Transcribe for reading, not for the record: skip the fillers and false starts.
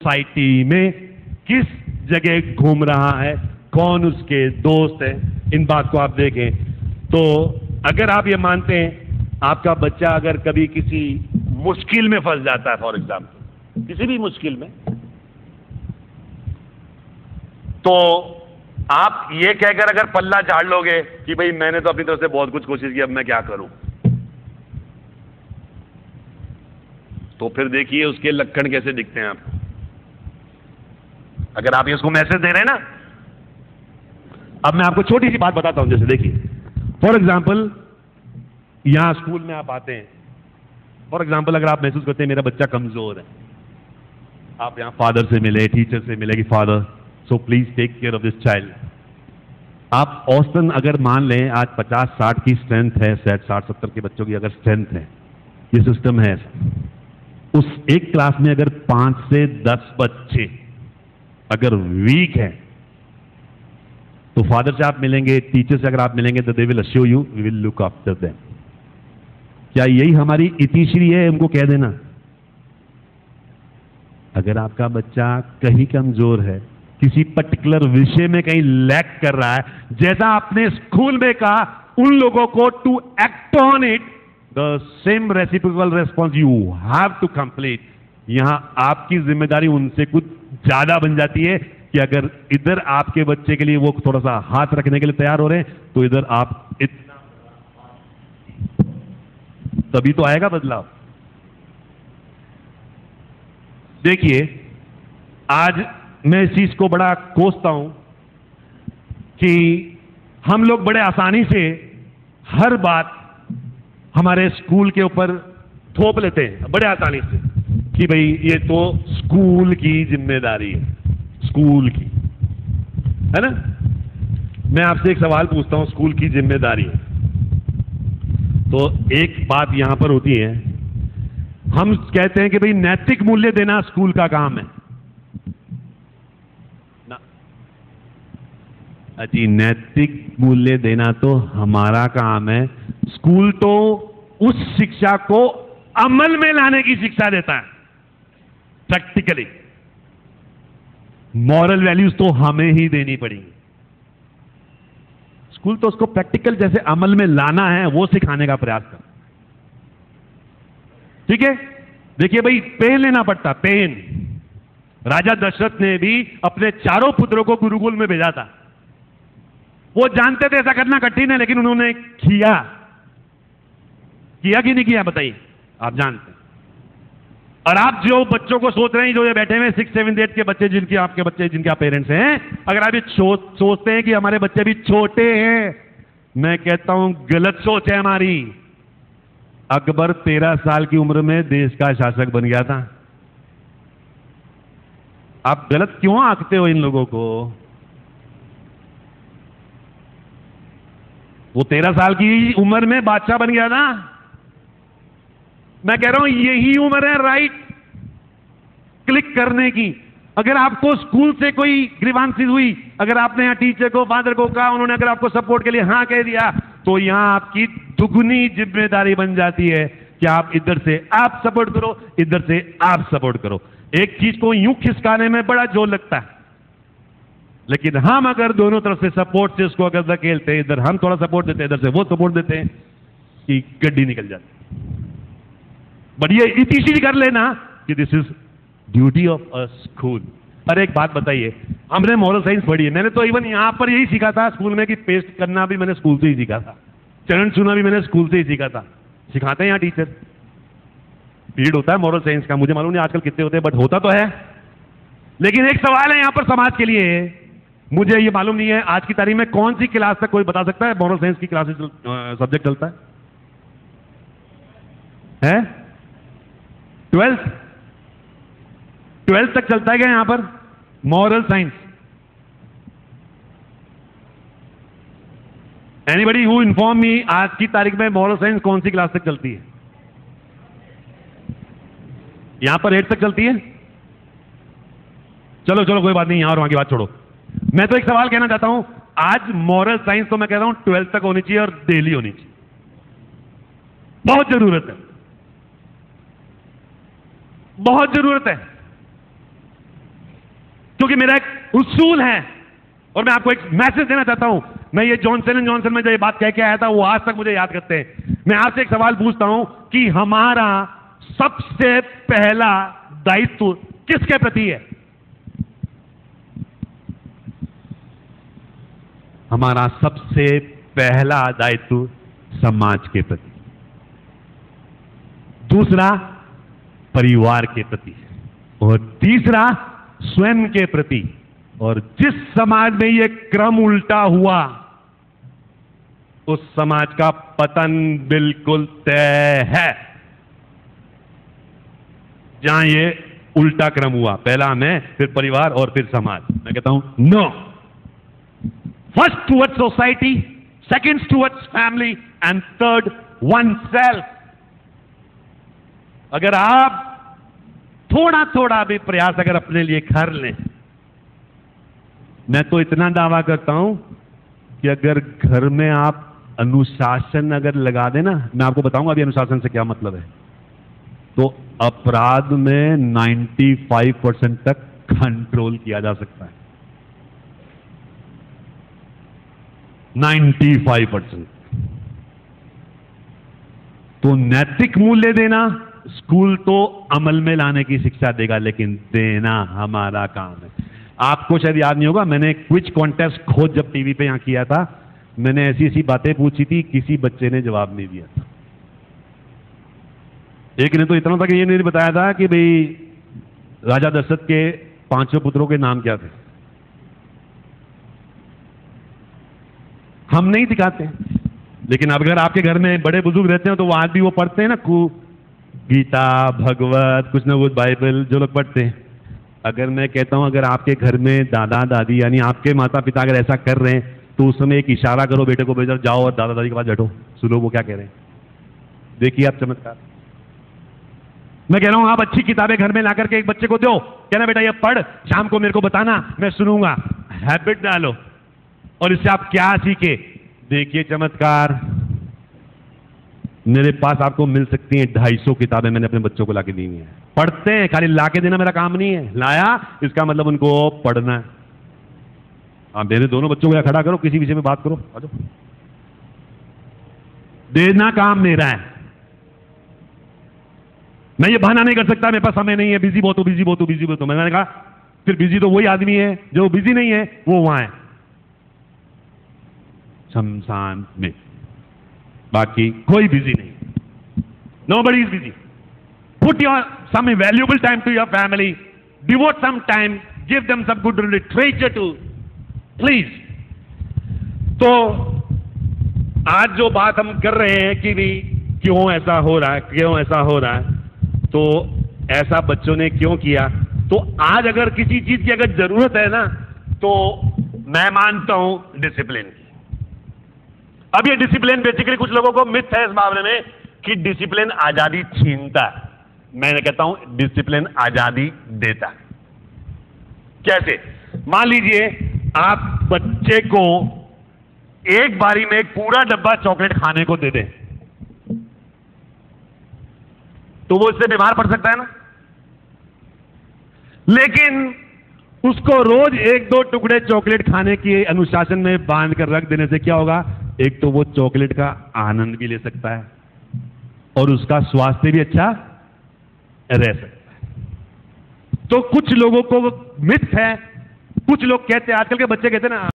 Society में किस जगह घूम रहा है, कौन उसके दोस्त है, इन बात को आप देखें। तो अगर आप ये मानते हैं आपका बच्चा अगर कभी किसी मुश्किल में फंस जाता है, फॉर एग्जाम्पल किसी भी मुश्किल में, तो आप ये कहकर अगर पल्ला झाड़ लोगे कि भाई मैंने तो अपनी तरफ से बहुत कुछ कोशिश की, अब मैं क्या करूं, तो फिर देखिए उसके लक्षण कैसे दिखते हैं आपको। अगर आप इसको मैसेज दे रहे हैं ना, अब मैं आपको छोटी सी बात बताता हूं। जैसे देखिए फॉर एग्जाम्पल यहां स्कूल में आप आते हैं, फॉर एग्जाम्पल अगर आप महसूस करते हैं मेरा बच्चा कमजोर है, आप यहां फादर से मिले, टीचर से मिले कि father so please take care of this child. आप औसतन अगर मान लें आज 50-60 की स्ट्रेंथ है, 60-70 के बच्चों की अगर स्ट्रेंथ है, ये सिस्टम है ऐसा, उस एक क्लास में अगर 5 से 10 बच्चे अगर वीक हैं, तो फादर से आप मिलेंगे, टीचर से अगर आप मिलेंगे, तो they will assure you we will look after them. क्या यही हमारी इतिश्री है उनको कह देना? अगर आपका बच्चा कहीं कमजोर है, किसी पर्टिकुलर विषय में कहीं लैक कर रहा है, जैसा आपने स्कूल में कहा उन लोगों को to act on it, the same reciprocal response you have to complete. यहां आपकी जिम्मेदारी उनसे कुछ ज्यादा बन जाती है कि अगर इधर आपके बच्चे के लिए वो थोड़ा सा हाथ रखने के लिए तैयार हो रहे हैं, तो इधर आप इतना, तभी तो आएगा बदलाव। देखिए आज मैं इस चीज को बड़ा कोसता हूं कि हम लोग बड़े आसानी से हर बात हमारे स्कूल के ऊपर थोप लेते हैं, बड़े आसानी से, कि भाई ये तो स्कूल की जिम्मेदारी है, स्कूल की, है ना। मैं आपसे एक सवाल पूछता हूं, स्कूल की जिम्मेदारी है, तो एक बात यहां पर होती है, हम कहते हैं कि भाई नैतिक मूल्य देना स्कूल का काम है ना। अजी नैतिक मूल्य देना तो हमारा काम है, स्कूल तो उस शिक्षा को अमल में लाने की शिक्षा देता है, प्रैक्टिकली। मॉरल वैल्यूज तो हमें ही देनी पड़ेगी, स्कूल तो उसको प्रैक्टिकल जैसे अमल में लाना है वो सिखाने का प्रयास कर। ठीक है, देखिए भाई पेन लेना पड़ता, पेन। राजा दशरथ ने भी अपने चारों पुत्रों को गुरुकुल में भेजा था, वो जानते थे ऐसा करना कठिन है, लेकिन उन्होंने किया कि नहीं किया, बताइए, आप जानते हैं। और आप जो बच्चों को सोच रहे हैं, जो ये बैठे हुए 6, 7, 8 के बच्चे, जिनके आपके बच्चे, जिनके आप पेरेंट्स हैं, अगर आप ये सोचते हैं कि हमारे बच्चे भी छोटे हैं, मैं कहता हूं गलत सोच है हमारी। अकबर 13 साल की उम्र में देश का शासक बन गया था। आप गलत क्यों आंकते हो इन लोगों को? वो 13 साल की उम्र में बादशाह बन गया था। मैं कह रहा हूं यही उम्र है राइट क्लिक करने की। अगर आपको स्कूल से कोई ग्रीवांसेस हुई, अगर आपने यहां टीचर को, फादर को कहा, उन्होंने अगर आपको सपोर्ट के लिए हां कह दिया, तो यहां आपकी दुगनी जिम्मेदारी बन जाती है कि आप इधर से आप सपोर्ट करो, इधर से आप सपोर्ट करो। एक चीज को यूं खिसकाने में बड़ा जोर लगता है, लेकिन हम अगर दोनों तरफ से सपोर्ट से उसको अगर धकेलते हैं, इधर हम थोड़ा सपोर्ट देते हैं, इधर से वो सपोर्ट देते हैं, कि गड्डी निकल जाती। बट ये इतिश्री कर लेना कि this is duty of a school. पर एक बात बताइए, हमने मॉरल साइंस पढ़ी है, मैंने तो इवन यहां पर यही सीखा था स्कूल में कि पेस्ट करना भी मैंने स्कूल से ही सीखा था, चरण छूना भी मैंने स्कूल से ही सीखा था। सिखाते हैं यहाँ टीचर, पीरियड होता है मॉरल साइंस का, मुझे मालूम नहीं आजकल कितने होते हैं, बट होता तो है। लेकिन एक सवाल है यहां पर समाज के लिए, मुझे ये मालूम नहीं है आज की तारीख में कौन सी क्लास तक कोई बता सकता है मॉरल साइंस की क्लासेस सब्जेक्ट चलता है? 12th तक चलता है क्या यहां पर moral science? Anybody who inform me, आज की तारीख में मॉरल साइंस कौन सी क्लास तक चलती है? यहां पर 8 तक चलती है। चलो चलो कोई बात नहीं, यहां और वहां की बात छोड़ो। मैं तो एक सवाल कहना चाहता हूं, आज मॉरल साइंस तो मैं कहता हूं 12th तक होनी चाहिए और डेली होनी चाहिए, बहुत जरूरत है, बहुत जरूरत है। क्योंकि मेरा एक उसूल है और मैं आपको एक मैसेज देना चाहता हूं। मैं ये जॉनसन एंड जॉनसन में जो ये बात कह के आया था वो आज तक मुझे याद करते हैं। मैं आपसे एक सवाल पूछता हूं कि हमारा सबसे पहला दायित्व किसके प्रति है? हमारा सबसे पहला दायित्व समाज के प्रति, दूसरा परिवार के प्रति और तीसरा स्वयं के प्रति। और जिस समाज में यह क्रम उल्टा हुआ उस समाज का पतन बिल्कुल तय है। जहां ये उल्टा क्रम हुआ, पहला मैं, फिर परिवार और फिर समाज, मैं कहता हूं no, first towards society, second towards family and third one self. अगर आप थोड़ा थोड़ा भी प्रयास अगर अपने लिए कर लें, मैं तो इतना दावा करता हूं कि अगर घर में आप अनुशासन अगर लगा देना, मैं आपको बताऊंगा अभी अनुशासन से क्या मतलब है, तो अपराध में 95% तक कंट्रोल किया जा सकता है। 95%। तो नैतिक मूल्य देना स्कूल तो अमल में लाने की शिक्षा देगा, लेकिन देना हमारा काम है। आपको शायद याद नहीं होगा, मैंने क्विज कॉन्टेस्ट खोज जब टीवी पे यहां किया था, मैंने ऐसी ऐसी बातें पूछी थी, किसी बच्चे ने जवाब नहीं दिया था। एक ने तो इतना था कि ये नहीं बताया था कि भाई राजा दशरथ के 5 पुत्रों के नाम क्या थे। हम नहीं दिखाते, लेकिन अब अगर आपके घर में बड़े बुजुर्ग रहते हैं तो वो आज भी वो पढ़ते हैं ना, गीता, भगवत, कुछ ना कुछ बाइबल जो लोग पढ़ते हैं। अगर मैं कहता हूं अगर आपके घर में दादा दादी यानी आपके माता पिता अगर ऐसा कर रहे हैं तो उस समय एक इशारा करो बेटे को, बेटा जाओ और दादा दादी के पास बैठो, सुनो वो क्या कह रहे हैं। देखिए आप चमत्कार। मैं कह रहा हूं आप अच्छी किताबें घर में लाकर के एक बच्चे को दो, कहना बेटा ये पढ़, शाम को मेरे को बताना, मैं सुनूंगा। हैबिट डालो और इससे आप क्या सीखे, देखिए चमत्कार। मेरे पास आपको मिल सकती हैं 250 किताबें, मैंने अपने बच्चों को लाके दी हैं। पढ़ते हैं, खाली लाके देना मेरा काम नहीं है। लाया इसका मतलब उनको पढ़ना है। आप मेरे दोनों बच्चों को यहाँ खड़ा करो, किसी विषय में बात करो, आ जाओ। देना काम मेरा है। मैं ये बहाना नहीं कर सकता मेरे पास समय नहीं है, बिजी बहुत हो, बिजी बहुत हो, बिजी बहुत हो। मैंने कहा फिर बिजी तो वही आदमी है जो बिजी नहीं है, वो वहां है शमशान में, बाकी कोई बिजी नहीं। Nobody is busy. Put some valuable time to your family. Devote some time. Give them some good literature to. Please. तो आज जो बात हम कर रहे हैं कि भी क्यों ऐसा हो रहा है, क्यों ऐसा हो रहा है, तो ऐसा बच्चों ने क्यों किया, तो आज अगर किसी चीज की अगर जरूरत है ना, तो मैं मानता हूं डिसिप्लिन की। अब ये डिसिप्लिन बेसिकली कुछ लोगों को मिथ है इस मामले में कि डिसिप्लिन आजादी छीनता है। मैं कहता हूं डिसिप्लिन आजादी देता है। कैसे? मान लीजिए आप बच्चे को एक बारी में एक पूरा डब्बा चॉकलेट खाने को दे दें, तो वो इससे बीमार पड़ सकता है ना। लेकिन उसको रोज 1-2 टुकड़े चॉकलेट खाने की अनुशासन में बांध कर रख देने से क्या होगा, एक तो वो चॉकलेट का आनंद भी ले सकता है और उसका स्वास्थ्य भी अच्छा रह सकता है। तो कुछ लोगों को मिथ है, कुछ लोग कहते हैं, आजकल के बच्चे कहते हैं ना